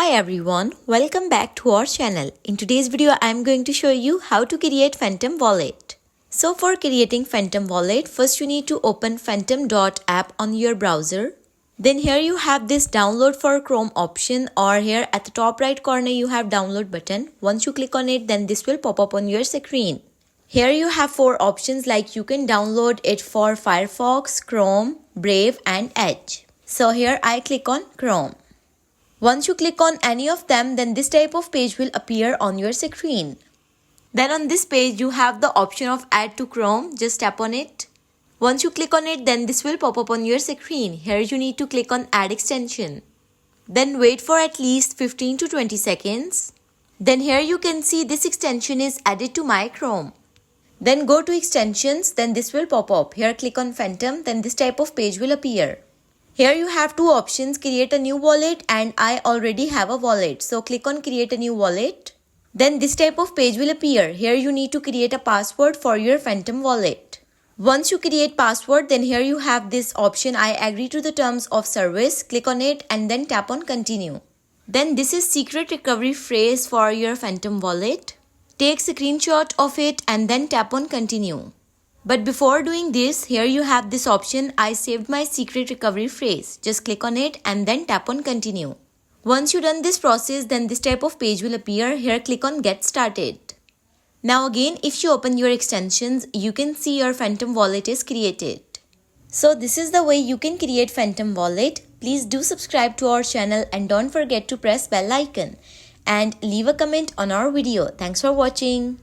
Hi everyone, welcome back to our channel. In today's video, I am going to show you how to create Phantom Wallet. So for creating Phantom Wallet, first you need to open phantom.app on your browser. Then here you have this download for Chrome option, or here at the top right corner you have download button. Once you click on it, then this will pop up on your screen. Here you have 4 options, like you can download it for Firefox, Chrome, Brave and Edge. So here I click on Chrome. Once you click on any of them, then this type of page will appear on your screen. Then on this page, you have the option of add to Chrome. Just tap on it. Once you click on it, then this will pop up on your screen. Here you need to click on add extension. Then wait for at least 15 to 20 seconds. Then here you can see this extension is added to my Chrome. Then go to extensions, then this will pop up. Here click on Phantom, then this type of page will appear. Here you have 2 options, create a new wallet and I already have a wallet. So click on create a new wallet. Then this type of page will appear. Here you need to create a password for your Phantom wallet. Once you create password, then here you have this option, I agree to the terms of service. Click on it and then tap on continue. Then this is secret recovery phrase for your Phantom wallet. Take screenshot of it and then tap on continue. But before doing this, here you have this option, I saved my secret recovery phrase. Just click on it and then tap on continue. Once you done this process, then this type of page will appear. Here click on get started. Now again, if you open your extensions, you can see your Phantom wallet is created. So this is the way you can create Phantom wallet. Please do subscribe to our channel and don't forget to press bell icon and leave a comment on our video. Thanks for watching.